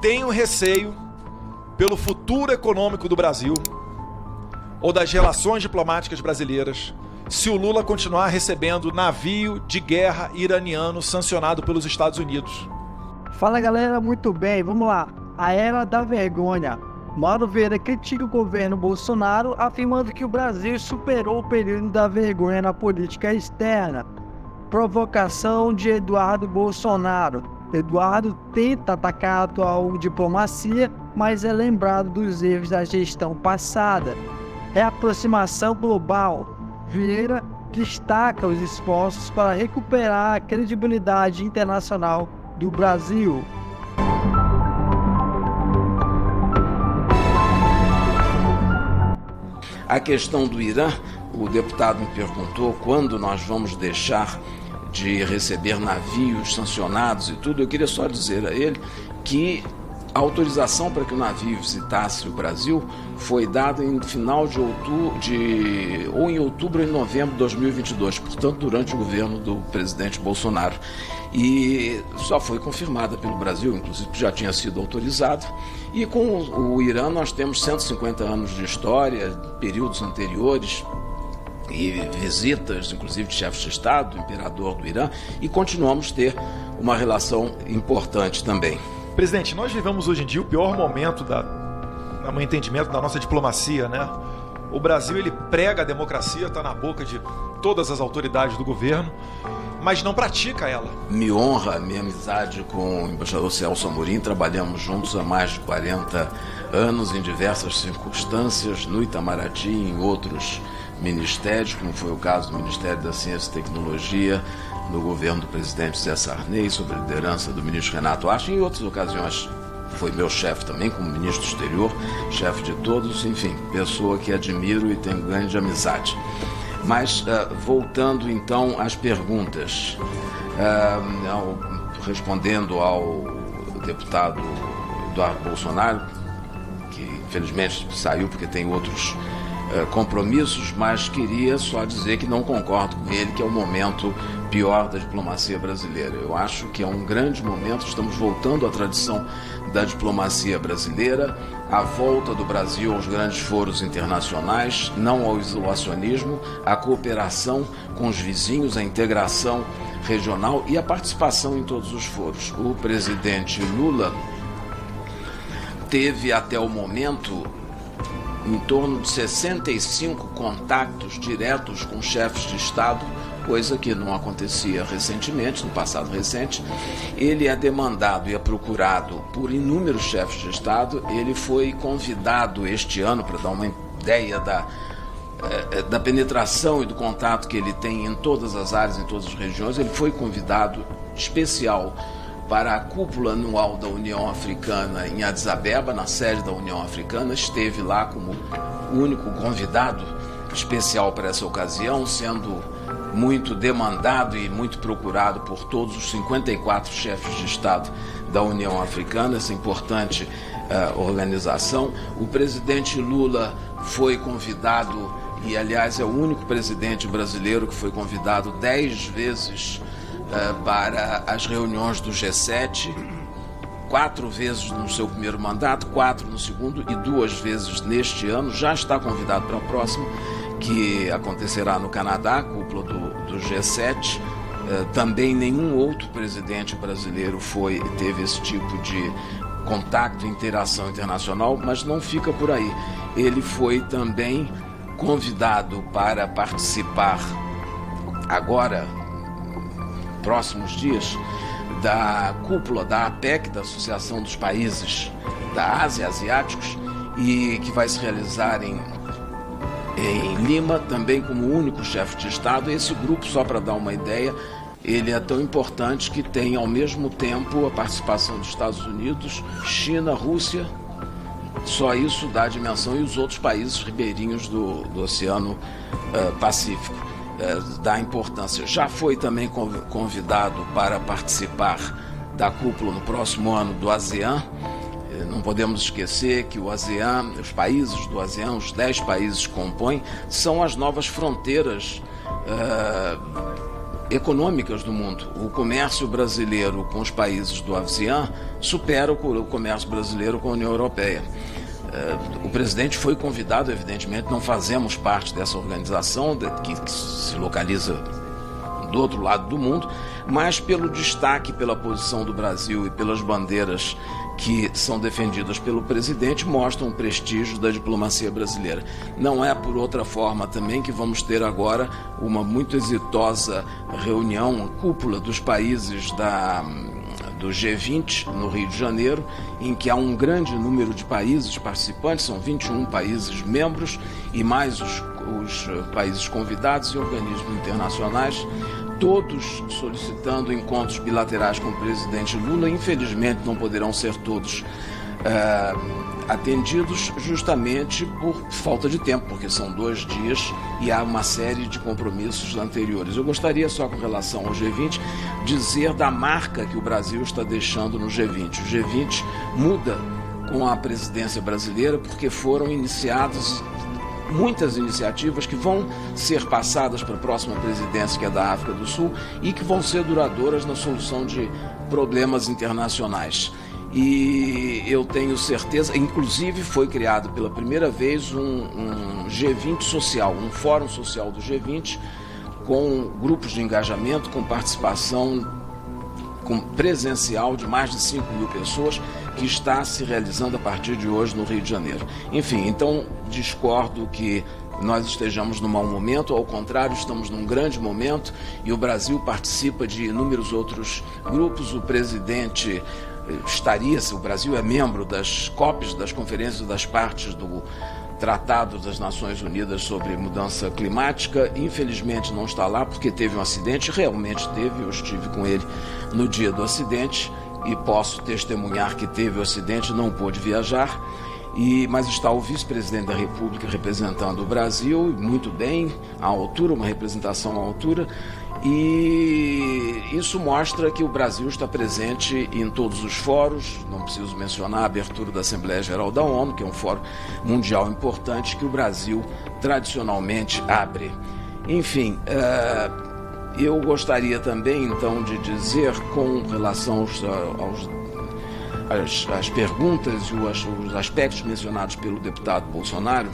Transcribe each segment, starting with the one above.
tenho receio pelo futuro econômico do Brasil ou das relações diplomáticas brasileiras se o Lula continuar recebendo navio de guerra iraniano sancionado pelos Estados Unidos. Fala galera, muito bem, vamos lá. A era da vergonha. Mauro Vieira critica o governo Bolsonaro, afirmando que o Brasil superou o período da vergonha na política externa. Provocação de Eduardo Bolsonaro. Eduardo tenta atacar a atual diplomacia, mas é lembrado dos erros da gestão passada. Reaproximação global. Vieira destaca os esforços para recuperar a credibilidade internacional do Brasil. A questão do Irã, o deputado me perguntou quando nós vamos deixar de receber navios sancionados e tudo. Eu queria só dizer a ele que a autorização para que o navio visitasse o Brasil foi dada em final de outubro, ou em outubro ou em novembro de 2022, portanto durante o governo do presidente Bolsonaro. E só foi confirmada pelo Brasil, inclusive já tinha sido autorizado. E com o Irã nós temos 150 anos de história, períodos anteriores, e visitas, inclusive de chefes de Estado, do imperador do Irã, e continuamos a ter uma relação importante também. Presidente, nós vivemos hoje em dia o pior momento no meu entendimento, da nossa diplomacia, né? O Brasil, ele prega a democracia, está na boca de todas as autoridades do governo, mas não pratica ela. Me honra a minha amizade com o embaixador Celso Amorim. Trabalhamos juntos há mais de 40 anos em diversas circunstâncias, no Itamaraty e em outros ministérios, como foi o caso do Ministério da Ciência e Tecnologia, no governo do presidente José Sarney, sob a liderança do ministro Renato Acha. Em outras ocasiões foi meu chefe também, como ministro do exterior, chefe de todos, enfim, pessoa que admiro e tenho grande amizade. Mas, voltando então às perguntas, respondendo ao deputado Eduardo Bolsonaro, que infelizmente saiu porque tem outros compromissos, mas queria só dizer que não concordo com ele, que é o momento pior da diplomacia brasileira. Eu acho que é um grande momento, estamos voltando à tradição da diplomacia brasileira, a volta do Brasil aos grandes foros internacionais, não ao isolacionismo, a cooperação com os vizinhos, a integração regional e a participação em todos os foros. O presidente Lula teve até o momento em torno de 65 contatos diretos com chefes de Estado, coisa que não acontecia recentemente, no passado recente. Ele é demandado e é procurado por inúmeros chefes de Estado. Ele foi convidado este ano, para dar uma ideia da penetração e do contato que ele tem em todas as áreas, em todas as regiões, ele foi convidado especial para a cúpula anual da União Africana em Addis Abeba, na sede da União Africana. Esteve lá como o único convidado especial para essa ocasião, sendo muito demandado e muito procurado por todos os 54 chefes de Estado da União Africana, essa importante organização. O presidente Lula foi convidado, e aliás é o único presidente brasileiro que foi convidado 10 vezes para as reuniões do G7, 4 vezes no seu primeiro mandato, 4 no segundo e 2 vezes neste ano. Já está convidado para a próxima, que acontecerá no Canadá, a cúpula do G7. Também nenhum outro presidente brasileiro teve esse tipo de contato e interação internacional, mas não fica por aí. Ele foi também convidado para participar agora, próximos dias, da cúpula da APEC, da Associação dos Países da Ásia, Asiáticos, e que vai se realizar em Lima, também como único chefe de Estado. Esse grupo, só para dar uma ideia, ele é tão importante que tem ao mesmo tempo a participação dos Estados Unidos, China, Rússia. Só isso dá a dimensão, e os outros países ribeirinhos do Oceano Pacífico. Da importância. Já foi também convidado para participar da cúpula no próximo ano do ASEAN. Não podemos esquecer que o ASEAN, os países do ASEAN, os 10 países que compõem, são as novas fronteiras econômicas do mundo. O comércio brasileiro com os países do ASEAN supera o comércio brasileiro com a União Europeia. O presidente foi convidado, evidentemente, não fazemos parte dessa organização que se localiza do outro lado do mundo, mas pelo destaque, pela posição do Brasil e pelas bandeiras que são defendidas pelo presidente, mostram o prestígio da diplomacia brasileira. Não é por outra forma também que vamos ter agora uma muito exitosa reunião, cúpula dos países do G20 no Rio de Janeiro, em que há um grande número de países participantes, são 21 países membros e mais os países convidados e organismos internacionais, todos solicitando encontros bilaterais com o presidente Lula. Infelizmente não poderão ser todos atendidos justamente por falta de tempo, porque são 2 dias e há uma série de compromissos anteriores. Eu gostaria só, com relação ao G20, dizer da marca que o Brasil está deixando no G20. O G20 muda com a presidência brasileira porque foram iniciadas muitas iniciativas que vão ser passadas para a próxima presidência, que é da África do Sul, e que vão ser duradouras na solução de problemas internacionais. E eu tenho certeza, inclusive foi criado pela primeira vez um G20 social, um fórum social do G20, com grupos de engajamento, com participação presencial de mais de 5.000 pessoas, que está se realizando a partir de hoje no Rio de Janeiro. Enfim, então discordo que nós estejamos num mau momento, ao contrário, estamos num grande momento e o Brasil participa de inúmeros outros grupos. O presidente o Brasil é membro das COPs, das Conferências das Partes do Tratado das Nações Unidas sobre Mudança Climática. Infelizmente não está lá porque teve um acidente, realmente teve, eu estive com ele no dia do acidente e posso testemunhar que teve o acidente, não pôde viajar. Mas está o vice-presidente da República representando o Brasil, muito bem, à altura, uma representação à altura, e isso mostra que o Brasil está presente em todos os fóruns. Não preciso mencionar a abertura da Assembleia Geral da ONU, que é um fórum mundial importante que o Brasil tradicionalmente abre. Enfim, eu gostaria também, então, de dizer, com relação às perguntas e os aspectos mencionados pelo deputado Bolsonaro.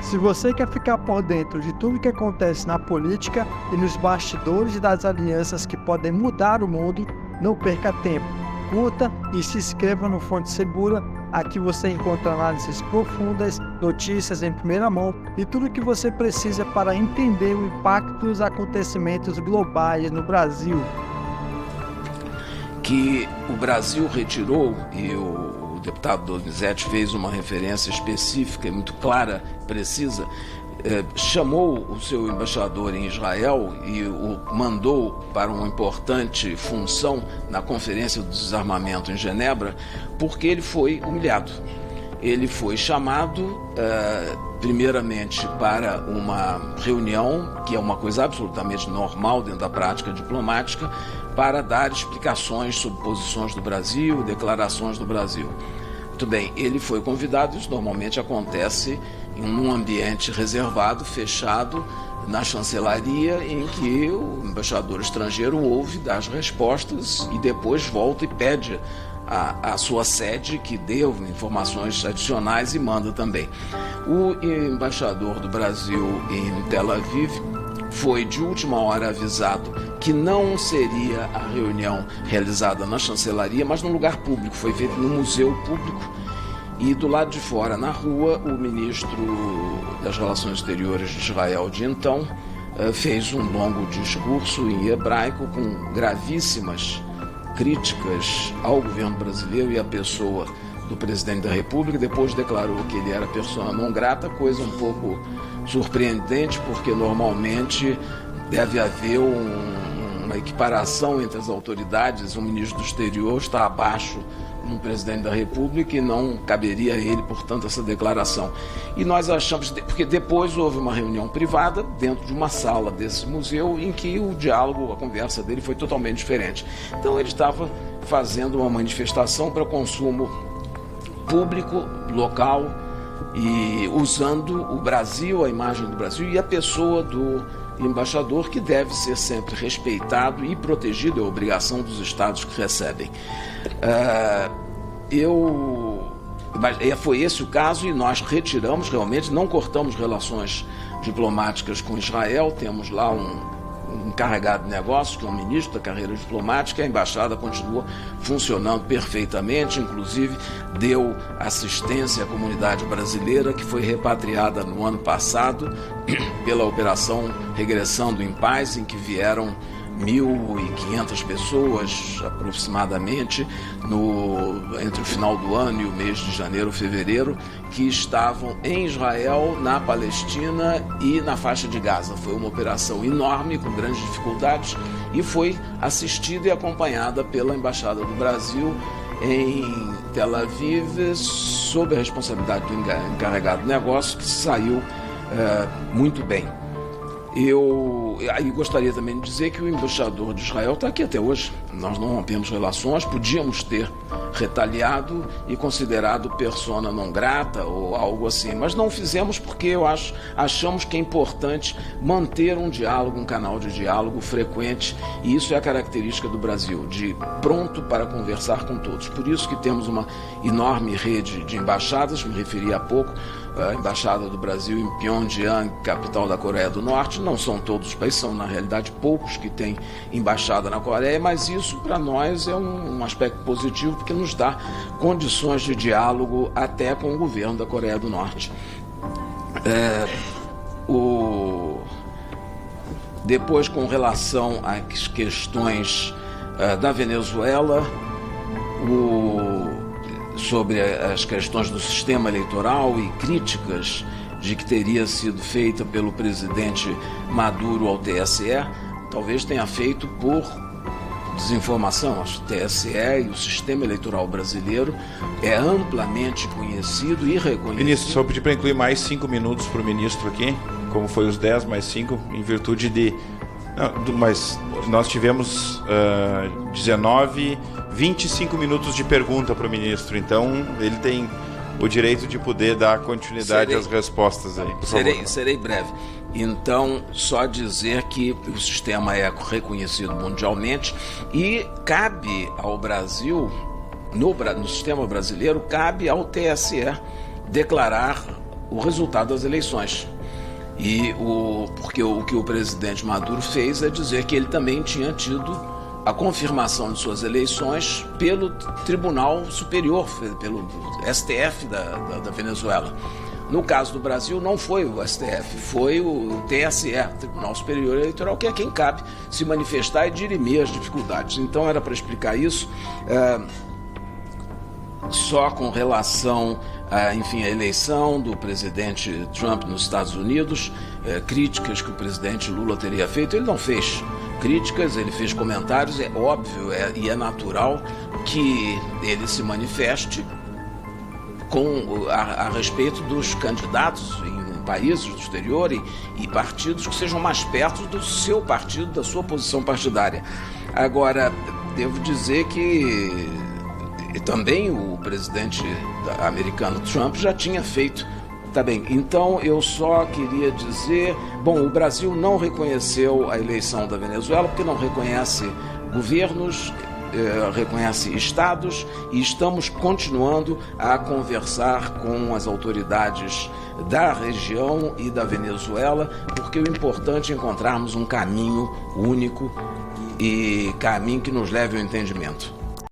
Se você quer ficar por dentro de tudo que acontece na política e nos bastidores das alianças que podem mudar o mundo, não perca tempo. Curta e se inscreva no Fonte Segura. Aqui você encontra análises profundas, notícias em primeira mão e tudo o que você precisa para entender o impacto dos acontecimentos globais no Brasil. Que o Brasil retirou, e o deputado Donizete fez uma referência específica, muito clara, precisa, chamou o seu embaixador em Israel e o mandou para uma importante função na Conferência do Desarmamento em Genebra, porque ele foi humilhado. Ele foi chamado, primeiramente, para uma reunião, que é uma coisa absolutamente normal dentro da prática diplomática, para dar explicações sobre posições do Brasil, declarações do Brasil. Muito bem, ele foi convidado, isso normalmente acontece em um ambiente reservado, fechado, na chancelaria, em que o embaixador estrangeiro ouve, dá as respostas e depois volta e pede a sua sede que dê informações adicionais e manda também. O embaixador do Brasil em Tel Aviv foi de última hora avisado que não seria a reunião realizada na chancelaria, mas num lugar público, foi feito no museu público. E do lado de fora, na rua, o ministro das Relações Exteriores de Israel de então fez um longo discurso em hebraico com gravíssimas críticas ao governo brasileiro e à pessoa do presidente da República. Depois declarou que ele era persona não grata, coisa um pouco surpreendente, porque normalmente deve haver uma equiparação entre as autoridades. O ministro do Exterior está abaixo do presidente da República e não caberia a ele, portanto, essa declaração. E nós achamos, porque depois houve uma reunião privada dentro de uma sala desse museu em que o diálogo, a conversa dele foi totalmente diferente. Então ele estava fazendo uma manifestação para consumo público, local, e usando o Brasil, a imagem do Brasil e a pessoa do embaixador que deve ser sempre respeitado e protegido, é a obrigação dos estados que recebem. Foi esse o caso e nós retiramos, realmente, não cortamos relações diplomáticas com Israel, temos lá um encarregado de negócios, que é um ministro da carreira diplomática, a embaixada continua funcionando perfeitamente, inclusive deu assistência à comunidade brasileira que foi repatriada no ano passado pela Operação Regressando em Paz, em que vieram 1.500 pessoas aproximadamente entre o final do ano e o mês de janeiro, fevereiro, que estavam em Israel, na Palestina e na faixa de Gaza. Foi uma operação enorme, com grandes dificuldades, e foi assistida e acompanhada pela Embaixada do Brasil em Tel Aviv, sob a responsabilidade do encarregado de negócio, que saiu muito bem. Eu gostaria também de dizer que o embaixador de Israel está aqui até hoje. Nós não rompemos relações, podíamos ter retaliado e considerado persona não grata ou algo assim, mas não fizemos porque achamos que é importante manter um diálogo, um canal de diálogo frequente, e isso é a característica do Brasil, de pronto para conversar com todos. Por isso que temos uma enorme rede de embaixadas, me referi há pouco, a Embaixada do Brasil em Pyongyang, capital da Coreia do Norte. Não são todos os países, são na realidade poucos que têm embaixada na Coreia, mas isso para nós é um aspecto positivo, porque nos dá condições de diálogo até com o governo da Coreia do Norte. Depois, com relação às questões da Venezuela, sobre as questões do sistema eleitoral e críticas de que teria sido feita pelo presidente Maduro ao TSE, talvez tenha feito por desinformação. O TSE e o sistema eleitoral brasileiro é amplamente conhecido e reconhecido. Ministro, só pedir para incluir mais 5 minutos para o ministro aqui, como foi os 10 mais 5, em virtude de... mas nós tivemos 25 minutos de pergunta para o ministro, então ele tem o direito de poder dar continuidade às respostas aí. Serei breve. Então, só dizer que o sistema é reconhecido mundialmente e cabe ao Brasil, no sistema brasileiro, cabe ao TSE declarar o resultado das eleições. Porque o que o presidente Maduro fez é dizer que ele também tinha tido a confirmação de suas eleições pelo Tribunal Superior, pelo STF da Venezuela. No caso do Brasil, não foi o STF, foi o TSE, Tribunal Superior Eleitoral, que é quem cabe se manifestar e dirimir as dificuldades. Então, era para explicar isso. Só com relação à eleição do presidente Trump nos Estados Unidos, críticas que o presidente Lula teria feito, ele não fez críticas, ele fez comentários. É óbvio e é natural que ele se manifeste a respeito dos candidatos em países do exterior e partidos que sejam mais perto do seu partido, da sua posição partidária. Agora, devo dizer que também o presidente americano Trump já tinha feito. Tá bem, então eu só queria dizer, o Brasil não reconheceu a eleição da Venezuela porque não reconhece governos, reconhece estados, e estamos continuando a conversar com as autoridades da região e da Venezuela, porque o importante é encontrarmos um caminho único e caminho que nos leve ao entendimento.